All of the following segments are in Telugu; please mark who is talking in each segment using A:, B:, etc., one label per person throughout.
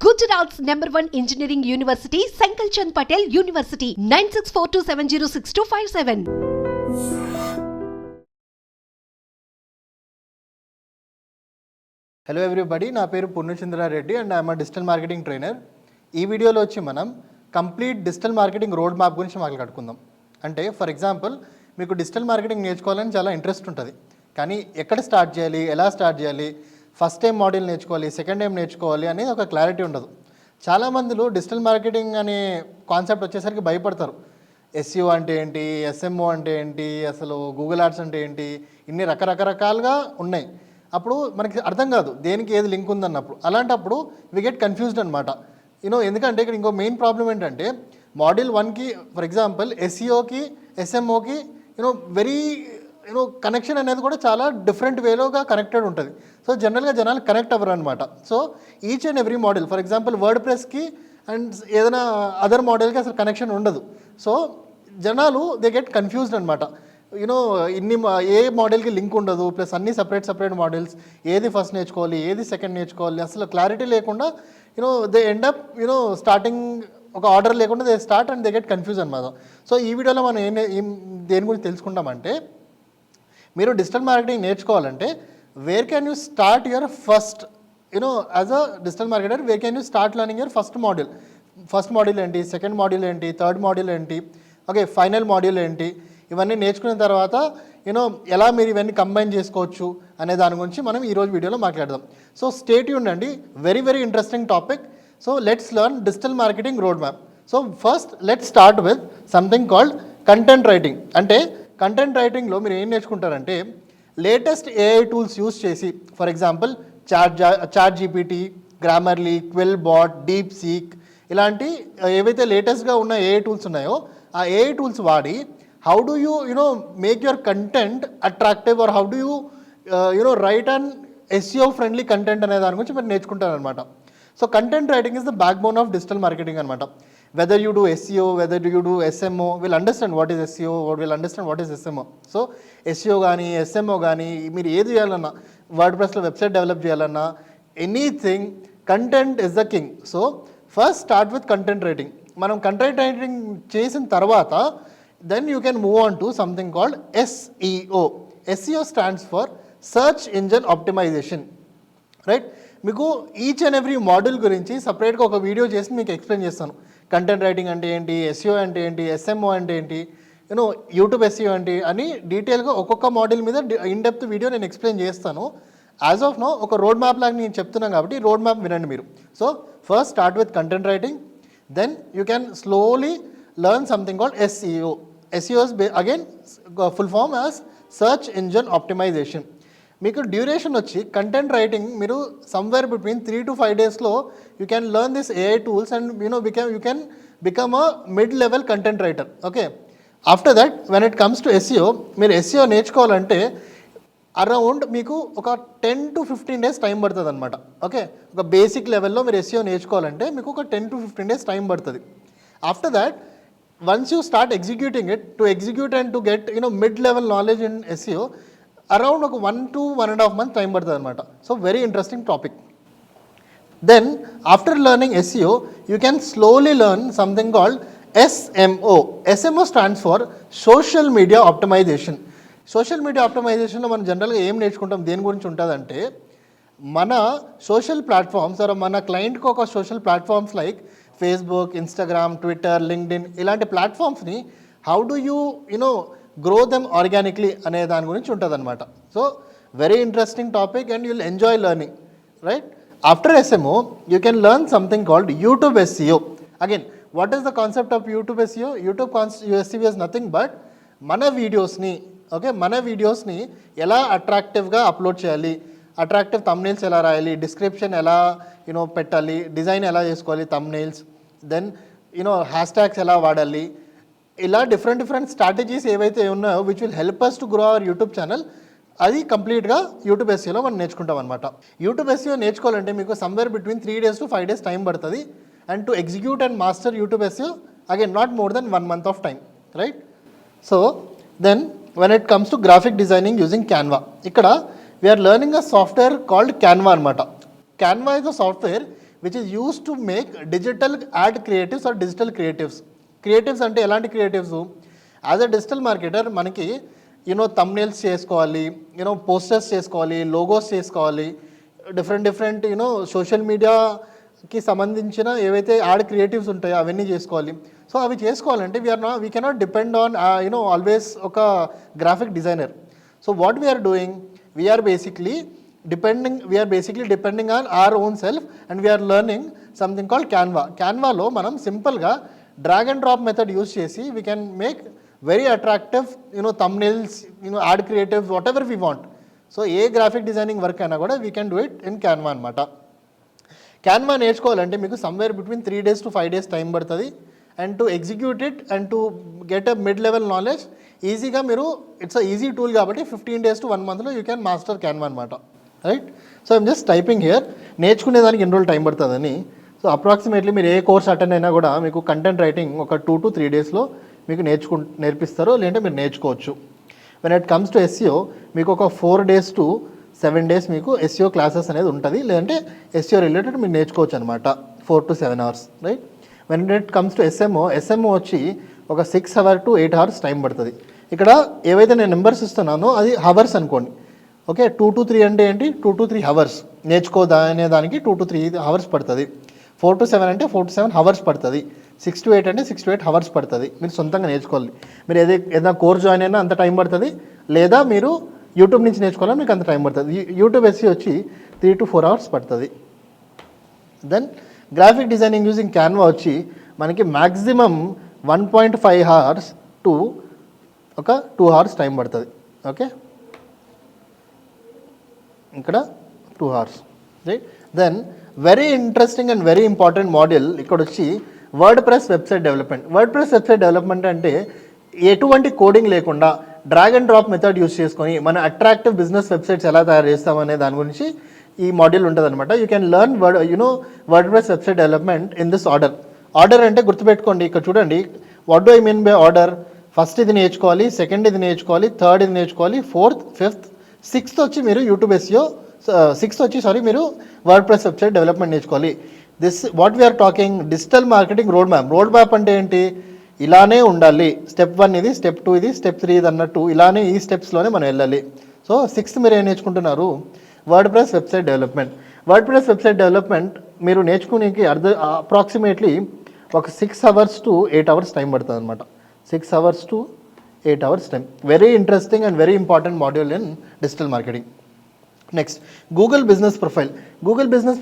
A: Gujarat's #1 engineering university, Sankalchand Patel University, 9642706257.
B: Hello everybody, నా పేరు Purnachandra Reddy and I'm digital marketing trainer. ఈ వీడియోలో వచ్చి మనం complete digital marketing road map గురించి మాట్లాడుకుందాం. అంటే ఫర్ ఎగ్జాంపుల్, మీకు డిజిటల్ మార్కెటింగ్ నేర్చుకోవాలని చాలా ఇంట్రెస్ట్ ఉంటుంది, కానీ ఎక్కడ స్టార్ట్ చేయాలి, ఎలా స్టార్ట్ చేయాలి, ఫస్ట్ టైం మాడ్యూల్ నేర్చుకోవాలి, సెకండ్ టైం నేర్చుకోవాలి అనేది ఒక క్లారిటీ ఉండదు. చాలామందిలో డిజిటల్ మార్కెటింగ్ అనే కాన్సెప్ట్ వచ్చేసరికి భయపడతారు. ఎస్ఈఓ అంటే ఏంటి, ఎస్ఎంఓ అంటే ఏంటి, అసలు గూగుల్ యాడ్స్ అంటే ఏంటి, ఇన్ని రకరకాలుగా ఉన్నాయి. అప్పుడు మనకి అర్థం కాదు దేనికి ఏది లింక్ ఉందన్నప్పుడు. అలాంటప్పుడు వి గెట్ కన్ఫ్యూజ్డ్ అనమాట. ఎందుకంటే ఇక్కడ ఇంకో మెయిన్ ప్రాబ్లం ఏంటంటే, మాడ్యూల్ 1కి ఫర్ ఎగ్జాంపుల్ ఎస్ఈఓకి ఎస్ఎంఓకి వెరీ కనెక్షన్ అనేది కూడా చాలా డిఫరెంట్ వేలోగా కనెక్టెడ్ ఉంటుంది. సో జనరల్గా జనాలు కనెక్ట్ అవ్వరు అనమాట. So each and every module, for example word ప్రెస్కి అండ్ ఏదైనా అదర్ మాడ్యూల్కి అసలు కనెక్షన్ ఉండదు. సో జనాలు దే గెట్ కన్ఫ్యూజ్డ్ అనమాట. ఏ మాడ్యూల్కి లింక్ ఉండదు, ప్లస్ అన్ని సపరేట్ మాడ్యూల్స్, ఏది ఫస్ట్ నేర్చుకోవాలి, ఏది సెకండ్ నేర్చుకోవాలి, అసలు క్లారిటీ లేకుండా దే ఎండ్ అప్ స్టార్టింగ్ ఒక ఆర్డర్ లేకుండా they start and they get confuse అనమాట. సో ఈ వీడియోలో మనం దేని గురించి తెలుసుకుంటామంటే, మీరు డిజిటల్ మార్కెటింగ్ నేర్చుకోవాలంటే where can you start your first as a digital marketer, where can you start learning your first module ఏంటి, సెకండ్ మాడ్యూల్ ఏంటి, థర్డ్ మాడ్యూల్ ఏంటి, ఓకే ఫైనల్ మాడ్యూల్ ఏంటి, ఇవన్నీ నేర్చుకున్న తర్వాత ఎలా మీరు ఇవన్నీ కంబైన్ చేసుకోవచ్చు అనే దాని గురించి మనం ఈరోజు వీడియోలో మాట్లాడదాం. సో స్టే ట్యూన్డ్ అండి, very very interesting topic. So let's learn digital marketing road map. So first let's start with something called content writing. అంటే కంటెంట్ రైటింగ్లో మీరు ఏం నేర్చుకుంటారంటే, లేటెస్ట్ ఏఐ టూల్స్ యూస్ చేసి, for example ChatGPT, Grammarly, QuillBot, DeepSeek, ఇలాంటి ఏవైతే లేటెస్ట్గా ఉన్న ఏఐ టూల్స్ ఉన్నాయో ఆ ఏఐ టూల్స్ వాడి how do you make your content attractive, or how do you right and SEO friendly content అనే దాని గురించి మీరు నేర్చుకుంటారనమాట. So content writing is the backbone of digital marketing అనమాట. Whether you do SEO, whether you do SMO, will understand what is SEO, or will understand what is SMO. So SEO కానీ SMO కానీ మీరు ఏది చేయాలన్నా, వర్డ్ ప్రెస్లో వెబ్సైట్ డెవలప్ చేయాలన్నా, anything content is the king. So first start with content writing. మనం కంటెంట్ రైటింగ్ చేసిన తర్వాత then you can move on to something called SEO. SEO stands for search engine optimisation, right? మీకు ఈచ్ అండ్ ఎవ్రీ మాడ్యూల్ గురించి సపరేట్గా ఒక వీడియో చేసి మీకు ఎక్స్ప్లెయిన్ చేస్తాను. కంటెంట్ రైటింగ్ అంటే ఏంటి, ఎస్ఈఓ అంటే ఏంటి, ఎస్ఎంఓ అంటే ఏంటి, యూట్యూబ్ ఎస్ఈఓ ఏంటి అని డీటెయిల్గా ఒక్కొక్క మాడ్యూల్ మీద ఇన్ డెప్త్ వీడియో నేను ఎక్స్ప్లెయిన్ చేస్తాను. యాజ్ ఆఫ్ నో ఒక రోడ్ మ్యాప్ లాగా నేను చెప్తున్నాను కాబట్టి రోడ్ మ్యాప్ వినండి మీరు. So first start with content writing, then you can slowly learn something called SEO. SEO is again full form as search engine optimization. మీకు డ్యూరేషన్ వచ్చి కంటెంట్ రైటింగ్ మీరు సమ్వేర్ బిట్వీన్ 3 to 5 డేస్లో you can learn this AI tools and you can become a mid level content writer. Okay, after that when it comes to SEO, మీరు SEO నేర్చుకోవాలంటే అరౌండ్ మీకు ఒక 10 to 15 డేస్ టైం పడుతుంది అనమాట. ఓకే, ఒక బేసిక్ లెవెల్లో మీరు SEO నేర్చుకోవాలంటే మీకు ఒక 10 to 15 డేస్ టైం పడుతుంది. After that once you start executing it, to execute and to get mid level knowledge in SEO, around ఒక 1 to 1.5 months టైం పడుతుంది అనమాట. So very interesting topic. Then after learning SEO, you can slowly learn something called SMO. SMO stands for social media optimization. Social media ఆప్టిమైజేషన్లో మనం జనరల్గా ఏం నేర్చుకుంటాం, దేని గురించి ఉంటుందంటే, మన సోషల్ ప్లాట్ఫామ్స్ ఆర్ మన క్లయింట్కి ఒక social platforms like Facebook, Instagram, Twitter, LinkedIn ఇలాంటి ప్లాట్ఫామ్స్ని how do you grow them organically అనే దాని గురించి ఉంటుంది అనమాట. So very interesting topic and you'll enjoy learning, right? After SMO, you can learn something called YouTube SEO. Again what is the concept of YouTube SEO? YouTube SEO is nothing but మన వీడియోస్ని ఎలా అట్రాక్టివ్గా అప్లోడ్ చేయాలి, అట్రాక్టివ్ థంబ్నెయిల్స్ ఎలా రాయాలి, డిస్క్రిప్షన్ ఎలా పెట్టాలి, డిజైన్ ఎలా చేసుకోవాలి థంబ్నెయిల్స్, దెన్ హ్యాష్ ట్యాగ్స్ ఎలా వాడాలి, ఇలా డిఫరెంట్ స్ట్రాటజీస్ ఏవైతే ఉన్నాయో which will help us to grow our YouTube channel, అది కంప్లీట్గా యూట్యూబ్ SEOలో మనం నేర్చుకుంటాం అనమాట. యూట్యూబ్ SEO నేర్చుకోవాలంటే మీకు somewhere between 3 days to 5 days time పడుతుంది. And to execute and master YouTube SEO, again not more then 1 month of time, right? So then when it comes to graphic designing using Canva, ఇక్కడ we're learning a software called Canva అనమాట. Canva is a software which is use to make digital ad creatives or digital creatives అంటే ఎలాంటి creatives? As a digital marketer మనకి థంబ్నెయిల్స్ చేసుకోవాలి, పోస్టర్స్ చేసుకోవాలి, లోగోస్ చేసుకోవాలి, డిఫరెంట్ సోషల్ మీడియాకి సంబంధించిన ఏవైతే యాడ్ క్రియేటివ్స్ ఉంటాయో అవన్నీ చేసుకోవాలి. సో అవి చేసుకోవాలంటే we cannot depend on always ఒక graphic designer. So what we're doing, we're basically depending on our own self and we're learning something called క్యాన్వాలో మనం సింపుల్గా drag and drop method use చేసి we can make very attractive thumbnails, ad creatives, whatever we want. So ఏ గ్రాఫిక్ డిజైనింగ్ వర్క్ అయినా కూడా we can do it in Canva అనమాట. క్యాన్వా నేర్చుకోవాలంటే మీకు somewhere between 3 days to 5 days time పడుతుంది. And to execute it and to get a mid level knowledge ఈజీగా మీరు, ఇట్స్ అ ఈజీ టూల్ కాబట్టి 15 days to 1 monthలో యూ క్యాన్ మాస్టర్ క్యాన్వా అనమాట, right? So I'm just typing here, నేర్చుకునేదానికి ఎన్ని రోజులు టైం పడుతుందని. సో అప్రాక్సిమేట్లీ మీరు ఏ కోర్స్ అటెండ్ అయినా కూడా మీకు కంటెంట్ రైటింగ్ ఒక 2 to 3 daysలో మీకు నేర్పిస్తారు, లేదంటే మీరు నేర్చుకోవచ్చు. When it comes to SEO మీకు ఒక 4 days to 7 days మీకు SEO క్లాసెస్ అనేది ఉంటుంది, లేదంటే SEO రిలేటెడ్ మీరు నేర్చుకోవచ్చు అనమాట 4 to 7 hours, right? When it comes to SMO వచ్చి ఒక 6 hours to 8 hours టైం పడుతుంది. ఇక్కడ ఏవైతే నేను నెంబర్స్ ఇస్తున్నానో అది హవర్స్ అనుకోండి, ఓకే? 2 to 3 అంటే ఏంటి, 2 to 3 hours నేర్చుకోదనే దానికి 2 to 3 hours పడుతుంది. 4 to 7 అంటే 4 to 7 hours పడుతుంది. 6 to 8 అంటే 6 to 8 hours పడుతుంది. మీరు సొంతంగా నేర్చుకోవాలి. మీరు ఏదైనా కోర్స్ జాయిన్ అయినా అంత టైం పడుతుంది, లేదా మీరు యూట్యూబ్ నుంచి నేర్చుకోవాలని మీకు అంత టైం పడుతుంది. యూట్యూబ్ SEO వచ్చి 3 to 4 hours పడుతుంది. Then graphic designing using Canva వచ్చి మనకి మ్యాక్సిమం 1.5 hours to ఒక 2 hours టైం పడుతుంది, ఓకే? ఇక్కడ 2 hours, right? Then very interesting and very important module ఇక్కడ వచ్చి వర్డ్ ప్రెస్ వెబ్సైట్ డెవలప్మెంట్ అంటే ఎటువంటి కోడింగ్ లేకుండా drag and drop method use చేసుకొని మన అట్రాక్టివ్ బిజినెస్ వెబ్సైట్స్ ఎలా తయారు చేస్తామనే దాని గురించి ఈ మాడ్యూల్ ఉంటుంది అనమాట. You can learn word press website development in this order అంటే గుర్తుపెట్టుకోండి, ఇక్కడ చూడండి, what do I mean by order? First ఇది నేర్చుకోవాలి, సెకండ్ ఇది నేర్చుకోవాలి, థర్డ్ ఇది నేర్చుకోవాలి, ఫోర్త్, ఫిఫ్త్, సిక్స్త్ వచ్చి మీరు యూట్యూబ్ SEO, మీరు వర్డ్ ప్రెస్ వెబ్సైట్ డెవలప్మెంట్ నేర్చుకోవాలి. This what we're talking digital marketing road map అంటే ఏంటి? ఇలానే ఉండాలి. స్టెప్ 1 ఇది, స్టెప్ 2 ఇది, స్టెప్ 3 ఇది అన్నట్టు ఇలానే ఈ స్టెప్స్లోనే మనం వెళ్ళాలి. సో 6th మీరు ఏం నేర్చుకుంటున్నారు? వర్డ్ ప్రెస్ వెబ్సైట్ డెవలప్మెంట్ మీరు నేర్చుకునేకి అప్రాక్సిమేట్లీ ఒక 6 hours to 8 hours టైం పడుతుంది అనమాట. 6 hours to 8 hours time. Very interesting and very important module in digital marketing. Next Google business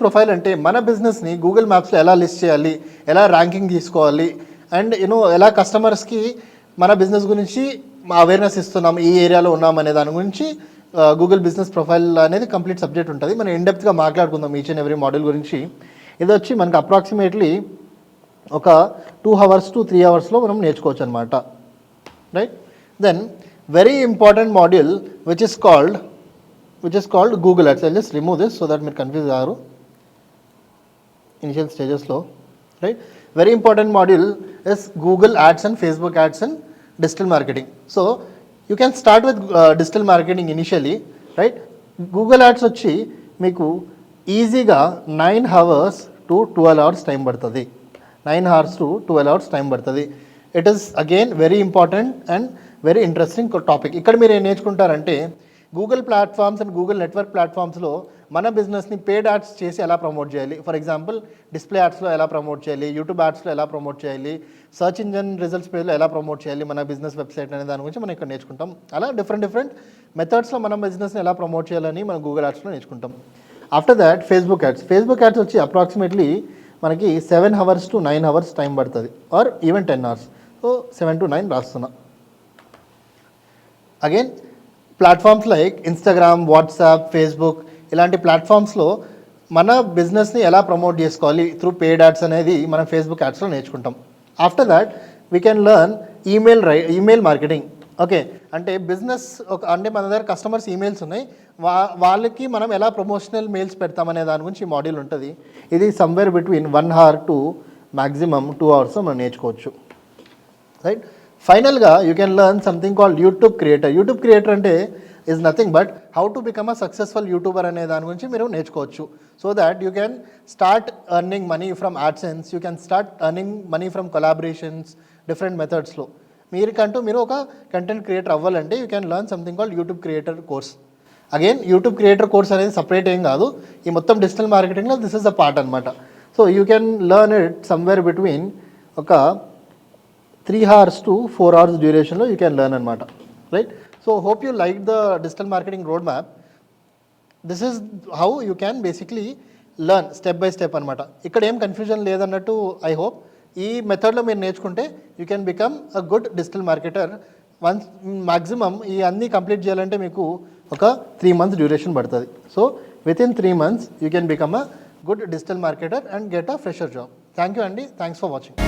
B: profile అంటే మన బిజినెస్ని గూగుల్ మ్యాప్స్లో ఎలా లిస్ట్ చేయాలి, ఎలా ర్యాంకింగ్ తీసుకోవాలి, అండ్ ఎలా కస్టమర్స్కి మన బిజినెస్ గురించి అవేర్నెస్ ఇస్తున్నాం, ఈ ఏరియాలో ఉన్నాం అనే దాని గురించి గూగుల్ బిజినెస్ ప్రొఫైల్ అనేది కంప్లీట్ సబ్జెక్ట్ ఉంటుంది. మనం ఇన్డెప్త్గా మాట్లాడుకుందాం ఈచ్ అండ్ ఎవ్రీ మాడ్యూల్ గురించి. ఇది వచ్చి మనకు అప్రాక్సిమేట్లీ ఒక 2 hours to 3 hoursలో మనం నేర్చుకోవచ్చు అనమాట, రైట్? Then very important module which is called Google ads. I'll just remove this so that మీరు కన్ఫ్యూజ్ అయ్యారు ఇనిషియల్ స్టేజెస్లో, right? Very important module is Google ads and Facebook ads and digital marketing. So you can start with digital marketing initially, right? Google ads వచ్చి మీకు ఈజీగా 9 hours to 12 hours టైం పడుతుంది. 9 hours to 12 hours టైం పడుతుంది. It is again very important and very interesting topic. ఇక్కడ మీరు ఏం నేర్చుకుంటారంటే Google platforms and Google network ప్లాట్ఫామ్స్లో మన బిజినెస్ని పేడ్ యాడ్స్ చేసి ఎలా ప్రమోట్ చేయాలి, ఫర్ ఎగ్జాంపుల్ డిస్ప్లే యాడ్స్లో ఎలా ప్రమోట్ చేయాలి, యూట్యూబ్ యాడ్స్లో ఎలా ప్రమోట్ చేయాలి, సర్చ్ ఇంజన్ రిజల్ట్స్ పేజ్లో ఎలా ప్రమోట్ చేయాలి మన బిజినెస్ వెబ్సైట్ అనే దాని గురించి మనం ఇక్కడ నేర్చుకుంటాం. అలా డిఫరెంట్ మెథడ్స్లో మన బిజినెస్ని ఎలా ప్రమోట్ చేయాలని మనం గూగుల్ యాడ్స్లో నేర్చుకుంటాం. ఆఫ్టర్ దాట్ ఫేస్బుక్ యాడ్స్ వచ్చి అప్రాక్సిమేట్లీ మనకి 7 hours to 9 hours టైం పడుతుంది, or even 10 hours. So 7 to 9 రాస్తున్నా. Again platforms like Instagram, WhatsApp, Facebook ఇలాంటి ప్లాట్ఫామ్స్లో మన బిజినెస్ని ఎలా ప్రమోట్ చేసుకోవాలి త్రూ పేడ్ యాడ్స్ అనేది మనం ఫేస్బుక్ యాడ్స్లో నేర్చుకుంటాం. After that we can learn email marketing. Okay, అంటే బిజినెస్ అంటే మన దగ్గర కస్టమర్స్ ఈమెయిల్స్ ఉన్నాయి, వాళ్ళకి మనం ఎలా ప్రమోషనల్ మెయిల్స్ పెడతామనే దాని గురించి మాడ్యూల్ ఉంటుంది. ఇది somewhere between 1 hour to maximum 2 hours మనం నేర్చుకోవచ్చు, రైట్? ఫైనల్గా you can learn something called YouTube creator అంటే is nothing but how to become a successful YouTuber అనే దాని గురించి మీరు నేర్చుకోవచ్చు. So that you can start earning money from AdSense, you can start earning money from collaborations, different మెథడ్స్లో. మీరు ఒక కంటెంట్ క్రియేటర్ అవ్వాలంటే you can learn something called YouTube creator course. Again YouTube creator course అనేది సపరేట్ ఏం కాదు, ఈ మొత్తం డిజిటల్ మార్కెటింగ్లో దిస్ ఇస్ ద పార్ట్ అనమాట. So you can learn it somewhere between ఒక 3 hours to 4 hours డ్యూరేషన్లో యూ క్యాన్ లెర్న్ అనమాట, right? So hope you like the digital marketing road map. This is how you can basically learn step by step అనమాట. ఇక్కడ ఏం కన్ఫ్యూజన్ లేదన్నట్టు ఐ హోప్. ఈ మెథడ్లో మీరు నేర్చుకుంటే you can become a good digital marketer. Once maximum ఈ అన్నీ కంప్లీట్ చేయాలంటే మీకు ఒక 3 months డ్యూరేషన్ పడుతుంది. So within 3 months you can become a good digital marketer and get a fresher job. Thank you అండి, థ్యాంక్స్ ఫర్ వాచింగ్.